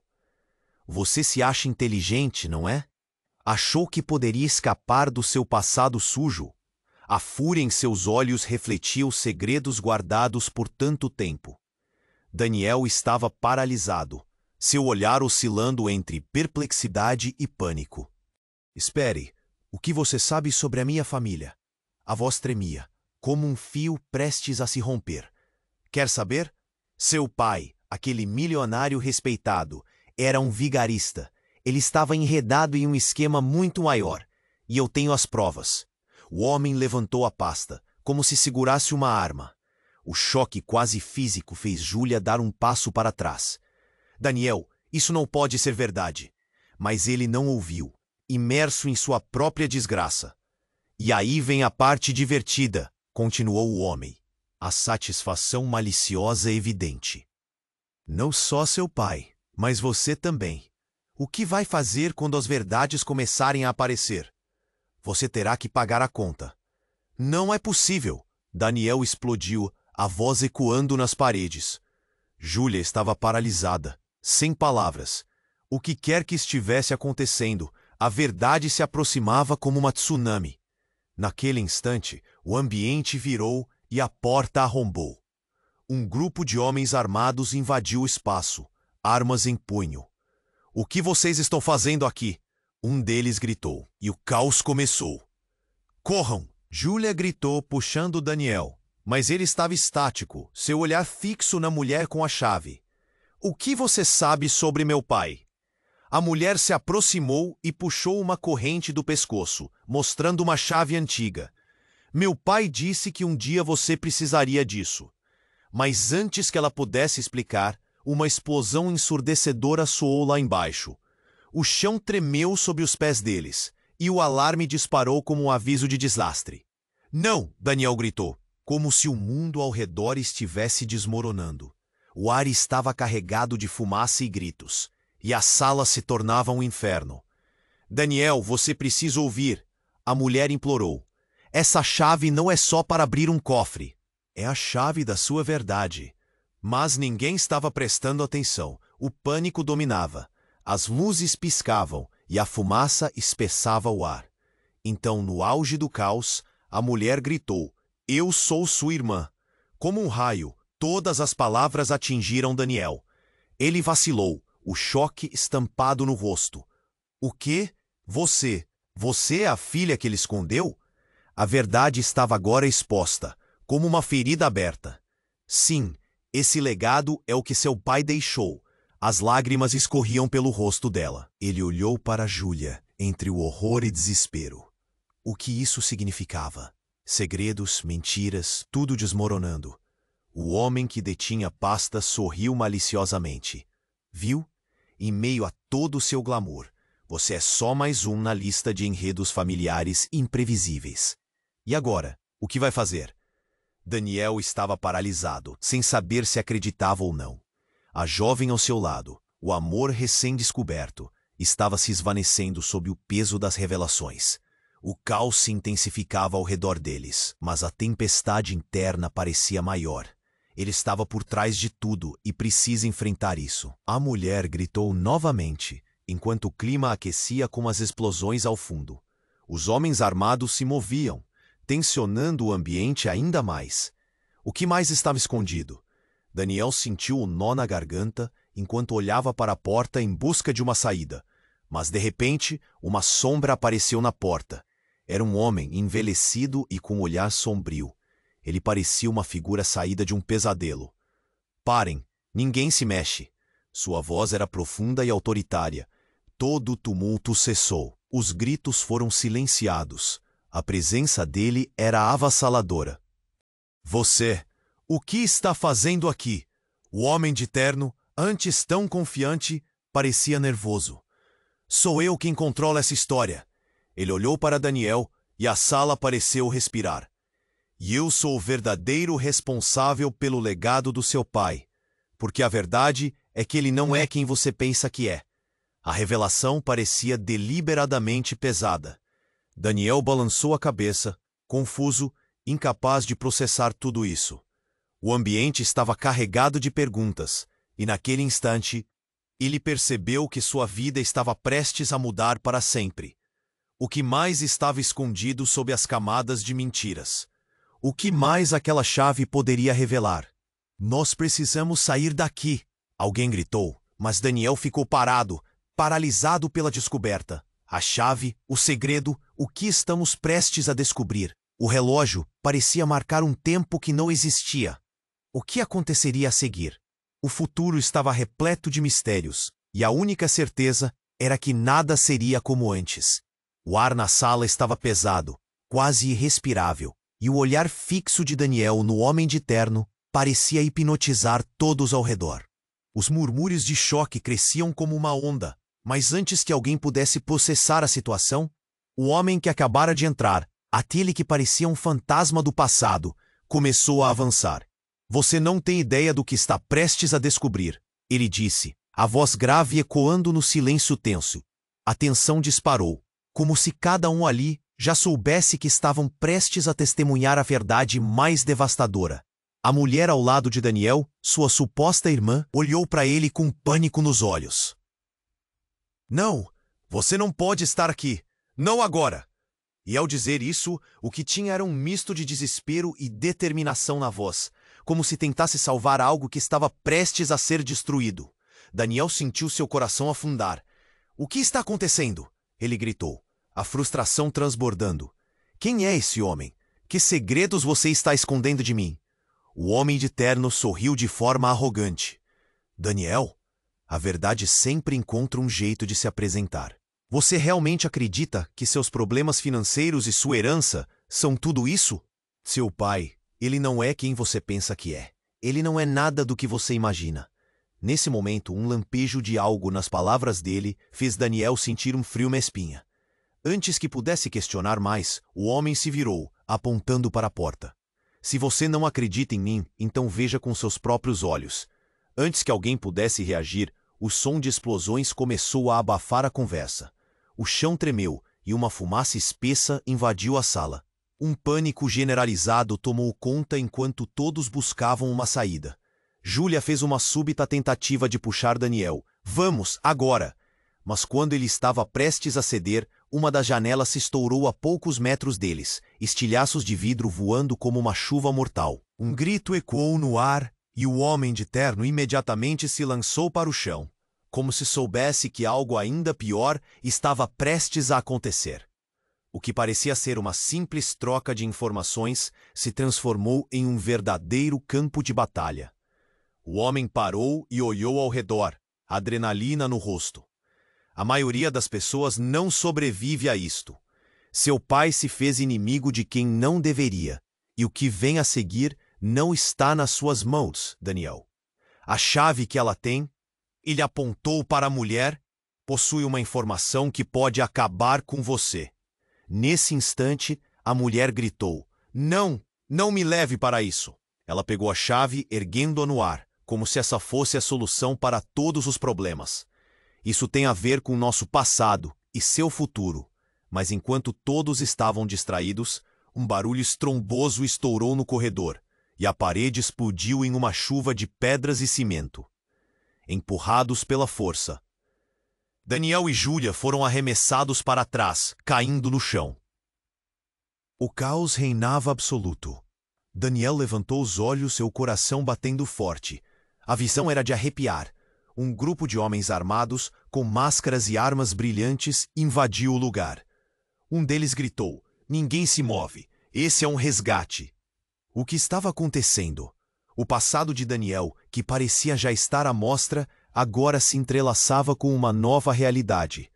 Você se acha inteligente, não é? Achou que poderia escapar do seu passado sujo? A fúria em seus olhos refletia os segredos guardados por tanto tempo. Daniel estava paralisado, seu olhar oscilando entre perplexidade e pânico. Espere, o que você sabe sobre a minha família? A voz tremia, como um fio prestes a se romper. Quer saber? Seu pai, aquele milionário respeitado, era um vigarista. Ele estava enredado em um esquema muito maior, e eu tenho as provas. O homem levantou a pasta, como se segurasse uma arma. O choque quase físico fez Júlia dar um passo para trás. Daniel, isso não pode ser verdade. Mas ele não ouviu, imerso em sua própria desgraça. E aí vem a parte divertida, continuou o homem. A satisfação maliciosa evidente. Não só seu pai, mas você também. O que vai fazer quando as verdades começarem a aparecer? Você terá que pagar a conta. Não é possível. Daniel explodiu, a voz ecoando nas paredes. Júlia estava paralisada, sem palavras. O que quer que estivesse acontecendo, a verdade se aproximava como uma tsunami. Naquele instante, o ambiente virou e a porta arrombou. Um grupo de homens armados invadiu o espaço, armas em punho. O que vocês estão fazendo aqui? Um deles gritou, e o caos começou. Corram! Júlia gritou, puxando Daniel, mas ele estava estático, seu olhar fixo na mulher com a chave. O que você sabe sobre meu pai? A mulher se aproximou e puxou uma corrente do pescoço, mostrando uma chave antiga. Meu pai disse que um dia você precisaria disso. Mas antes que ela pudesse explicar, uma explosão ensurdecedora soou lá embaixo. O chão tremeu sob os pés deles, e o alarme disparou como um aviso de desastre. Não! Daniel gritou, como se o mundo ao redor estivesse desmoronando. O ar estava carregado de fumaça e gritos, e a sala se tornava um inferno. Daniel, você precisa ouvir, a mulher implorou. Essa chave não é só para abrir um cofre. É a chave da sua verdade. Mas ninguém estava prestando atenção. O pânico dominava. As luzes piscavam e a fumaça espessava o ar. Então, no auge do caos, a mulher gritou, Eu sou sua irmã. Como um raio, todas as palavras atingiram Daniel. Ele vacilou, o choque estampado no rosto. O quê? Você é a filha que ele escondeu? A verdade estava agora exposta, como uma ferida aberta. Sim, esse legado é o que seu pai deixou. As lágrimas escorriam pelo rosto dela. Ele olhou para Júlia, entre o horror e desespero. O que isso significava? Segredos, mentiras, tudo desmoronando. O homem que detinha pasta sorriu maliciosamente. Viu? Em meio a todo o seu glamour, você é só mais um na lista de enredos familiares imprevisíveis. E agora, o que vai fazer? Daniel estava paralisado, sem saber se acreditava ou não. A jovem ao seu lado, o amor recém-descoberto, estava se esvanecendo sob o peso das revelações. O caos se intensificava ao redor deles, mas a tempestade interna parecia maior. Ele estava por trás de tudo e precisa enfrentar isso. A mulher gritou novamente, enquanto o clima aquecia com as explosões ao fundo. Os homens armados se moviam, tensionando o ambiente ainda mais. O que mais estava escondido? Daniel sentiu um nó na garganta enquanto olhava para a porta em busca de uma saída. Mas, de repente, uma sombra apareceu na porta. Era um homem envelhecido e com um olhar sombrio. Ele parecia uma figura saída de um pesadelo. Parem, ninguém se mexe. Sua voz era profunda e autoritária. Todo o tumulto cessou. Os gritos foram silenciados. A presença dele era avassaladora. Você, o que está fazendo aqui? O homem de terno, antes tão confiante, parecia nervoso. Sou eu quem controla essa história. Ele olhou para Daniel e a sala pareceu respirar. E eu sou o verdadeiro responsável pelo legado do seu pai, porque a verdade é que ele não é quem você pensa que é. A revelação parecia deliberadamente pesada. Daniel balançou a cabeça, confuso, incapaz de processar tudo isso. O ambiente estava carregado de perguntas, e naquele instante, ele percebeu que sua vida estava prestes a mudar para sempre. O que mais estava escondido sob as camadas de mentiras? O que mais aquela chave poderia revelar? Nós precisamos sair daqui, alguém gritou, mas Daniel ficou parado, paralisado pela descoberta. A chave, o segredo, o que estamos prestes a descobrir. O relógio parecia marcar um tempo que não existia. O que aconteceria a seguir? O futuro estava repleto de mistérios, e a única certeza era que nada seria como antes. O ar na sala estava pesado, quase irrespirável, e o olhar fixo de Daniel no homem de terno parecia hipnotizar todos ao redor. Os murmúrios de choque cresciam como uma onda, mas antes que alguém pudesse processar a situação, o homem que acabara de entrar, aquele que parecia um fantasma do passado, começou a avançar. Você não tem ideia do que está prestes a descobrir, ele disse, a voz grave ecoando no silêncio tenso. A tensão disparou, como se cada um ali já soubesse que estavam prestes a testemunhar a verdade mais devastadora. A mulher ao lado de Daniel, sua suposta irmã, olhou para ele com pânico nos olhos. Não, você não pode estar aqui. Não agora. E ao dizer isso, o que tinha era um misto de desespero e determinação na voz, como se tentasse salvar algo que estava prestes a ser destruído. Daniel sentiu seu coração afundar. O que está acontecendo? Ele gritou, a frustração transbordando. Quem é esse homem? Que segredos você está escondendo de mim? O homem de terno sorriu de forma arrogante. Daniel, a verdade sempre encontra um jeito de se apresentar. Você realmente acredita que seus problemas financeiros e sua herança são tudo isso? Seu pai, ele não é quem você pensa que é. Ele não é nada do que você imagina. Nesse momento, um lampejo de algo nas palavras dele fez Daniel sentir um frio na espinha. Antes que pudesse questionar mais, o homem se virou, apontando para a porta. Se você não acredita em mim, então veja com seus próprios olhos. Antes que alguém pudesse reagir, o som de explosões começou a abafar a conversa. O chão tremeu e uma fumaça espessa invadiu a sala. Um pânico generalizado tomou conta enquanto todos buscavam uma saída. Júlia fez uma súbita tentativa de puxar Daniel. Vamos, agora! Mas quando ele estava prestes a ceder, uma das janelas se estourou a poucos metros deles, estilhaços de vidro voando como uma chuva mortal. Um grito ecoou no ar e o homem de terno imediatamente se lançou para o chão, como se soubesse que algo ainda pior estava prestes a acontecer. O que parecia ser uma simples troca de informações se transformou em um verdadeiro campo de batalha. O homem parou e olhou ao redor, adrenalina no rosto. A maioria das pessoas não sobrevive a isto. Seu pai se fez inimigo de quem não deveria, e o que vem a seguir não está nas suas mãos, Daniel. A chave que ela tem, ele apontou para a mulher, possui uma informação que pode acabar com você. Nesse instante, a mulher gritou: "Não, não me leve para isso." Ela pegou a chave, erguendo-a no ar, como se essa fosse a solução para todos os problemas. Isso tem a ver com nosso passado e seu futuro. Mas enquanto todos estavam distraídos, um barulho estrondoso estourou no corredor, e a parede explodiu em uma chuva de pedras e cimento. Empurrados pela força, Daniel e Júlia foram arremessados para trás, caindo no chão. O caos reinava absoluto. Daniel levantou os olhos, seu coração batendo forte. A visão era de arrepiar. Um grupo de homens armados, com máscaras e armas brilhantes, invadiu o lugar. Um deles gritou: "Ninguém se move. Esse é um resgate." O que estava acontecendo? O passado de Daniel, que parecia já estar à mostra, agora se entrelaçava com uma nova realidade.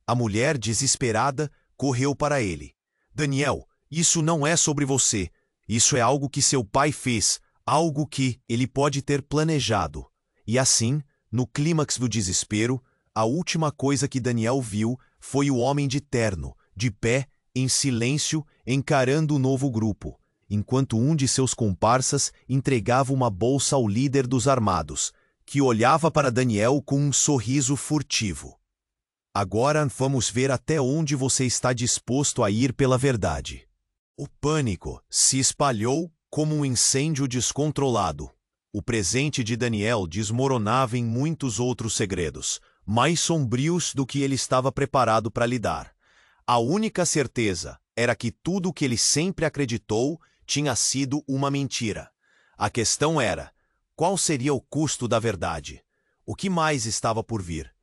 A mulher, desesperada, correu para ele. "Daniel, isso não é sobre você. Isso é algo que seu pai fez, algo que ele pode ter planejado." E assim, no clímax do desespero, a última coisa que Daniel viu foi o homem de terno, de pé, em silêncio, encarando o novo grupo, enquanto um de seus comparsas entregava uma bolsa ao líder dos armados, que olhava para Daniel com um sorriso furtivo. "Agora vamos ver até onde você está disposto a ir pela verdade." O pânico se espalhou como um incêndio descontrolado. O presente de Daniel desmoronava em muitos outros segredos, mais sombrios do que ele estava preparado para lidar. A única certeza era que tudo o que ele sempre acreditou tinha sido uma mentira. A questão era: qual seria o custo da verdade? O que mais estava por vir?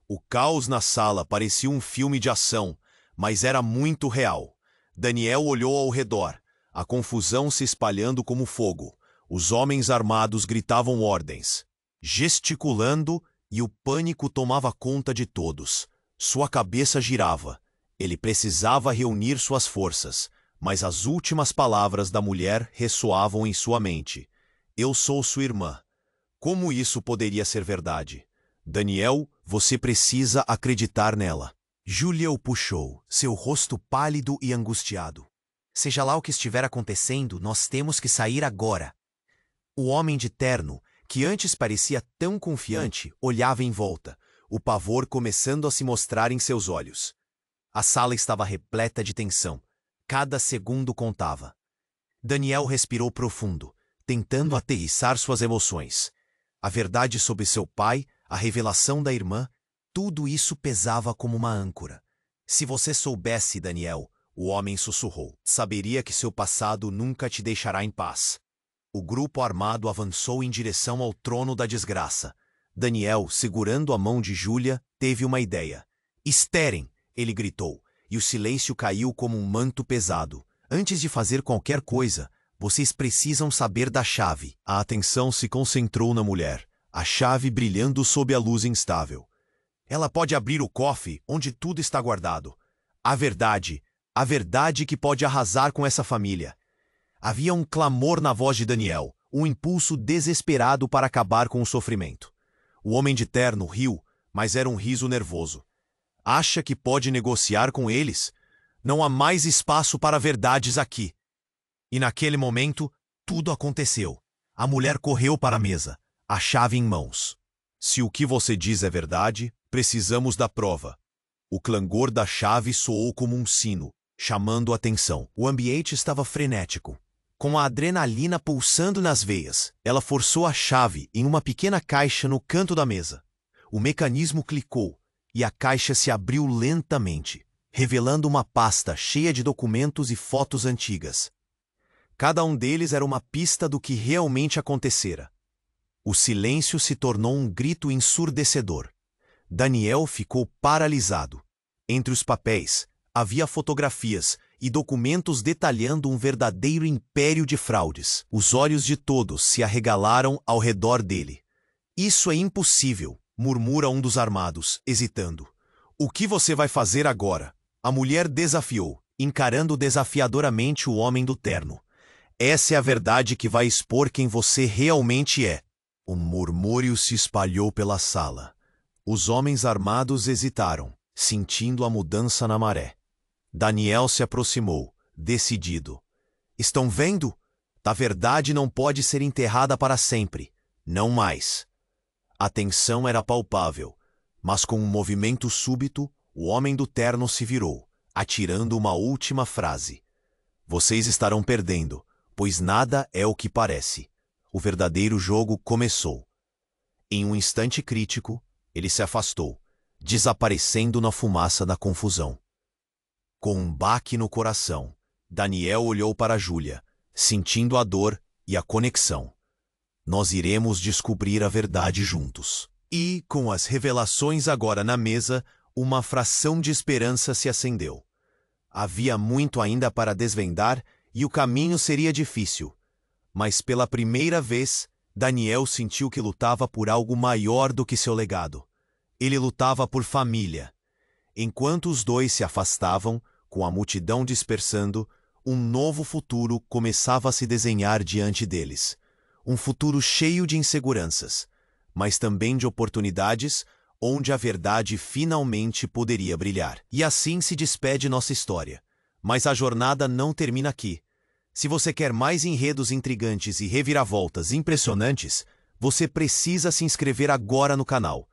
O caos na sala parecia um filme de ação, mas era muito real. Daniel olhou ao redor, a confusão se espalhando como fogo. Os homens armados gritavam ordens, gesticulando, e o pânico tomava conta de todos. Sua cabeça girava. Ele precisava reunir suas forças, mas as últimas palavras da mulher ressoavam em sua mente. "Eu sou sua irmã." Como isso poderia ser verdade? "Daniel, você precisa acreditar nela." Júlia o puxou, seu rosto pálido e angustiado. "Seja lá o que estiver acontecendo, nós temos que sair agora." O homem de terno, que antes parecia tão confiante, olhava em volta, o pavor começando a se mostrar em seus olhos. A sala estava repleta de tensão. Cada segundo contava. Daniel respirou profundo, tentando aterrissar suas emoções. A verdade sobre seu pai, a revelação da irmã, tudo isso pesava como uma âncora. "Se você soubesse, Daniel," o homem sussurrou, "saberia que seu passado nunca te deixará em paz." O grupo armado avançou em direção ao trono da desgraça. Daniel, segurando a mão de Júlia, teve uma ideia. "Esperem!" ele gritou, e o silêncio caiu como um manto pesado. "Antes de fazer qualquer coisa, vocês precisam saber da chave." A atenção se concentrou na mulher, a chave brilhando sob a luz instável. "Ela pode abrir o cofre onde tudo está guardado. A verdade que pode arrasar com essa família." Havia um clamor na voz de Daniel, um impulso desesperado para acabar com o sofrimento. O homem de terno riu, mas era um riso nervoso. "Acha que pode negociar com eles? Não há mais espaço para verdades aqui." E naquele momento, tudo aconteceu. A mulher correu para a mesa, a chave em mãos. "Se o que você diz é verdade, precisamos da prova." O clangor da chave soou como um sino, chamando a atenção. O ambiente estava frenético, com a adrenalina pulsando nas veias. Ela forçou a chave em uma pequena caixa no canto da mesa. O mecanismo clicou, e a caixa se abriu lentamente. revelando uma pasta cheia de documentos e fotos antigas. Cada um deles era uma pista do que realmente acontecera. O silêncio se tornou um grito ensurdecedor. Daniel ficou paralisado. Entre os papéis, havia fotografias e documentos detalhando um verdadeiro império de fraudes. Os olhos de todos se arregalaram ao redor dele. Isso é impossível, murmura um dos armados, hesitando. O que você vai fazer agora? A mulher desafiou, encarando desafiadoramente o homem do terno. Essa é a verdade que vai expor quem você realmente é. Um murmúrio se espalhou pela sala. Os homens armados hesitaram, sentindo a mudança na maré. Daniel se aproximou, decidido. Estão vendo? A verdade não pode ser enterrada para sempre. Não mais. A tensão era palpável, mas com um movimento súbito, o homem do terno se virou, atirando uma última frase. Vocês estarão perdendo, pois nada é o que parece. O verdadeiro jogo começou. Em um instante crítico, ele se afastou, desaparecendo na fumaça da confusão. Com um baque no coração, Daniel olhou para Júlia, sentindo a dor e a conexão. Nós iremos descobrir a verdade juntos. E, com as revelações agora na mesa, uma fração de esperança se acendeu. Havia muito ainda para desvendar e o caminho seria difícil. Mas pela primeira vez, Daniel sentiu que lutava por algo maior do que seu legado. Ele lutava por família. Enquanto os dois se afastavam, com a multidão dispersando, um novo futuro começava a se desenhar diante deles. Um futuro cheio de inseguranças, mas também de oportunidades, onde a verdade finalmente poderia brilhar. E assim se despede nossa história. Mas a jornada não termina aqui. Se você quer mais enredos intrigantes e reviravoltas impressionantes, você precisa se inscrever agora no canal.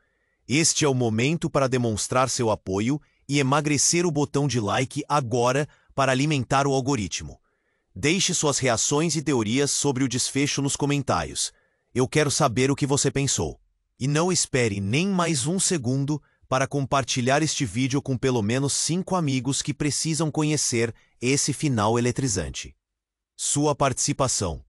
Este é o momento para demonstrar seu apoio e emagrecer o botão de like agora para alimentar o algoritmo. Deixe suas reações e teorias sobre o desfecho nos comentários. Eu quero saber o que você pensou. E não espere nem mais um segundo para compartilhar este vídeo com pelo menos 5 amigos que precisam conhecer esse final eletrizante. Sua participação,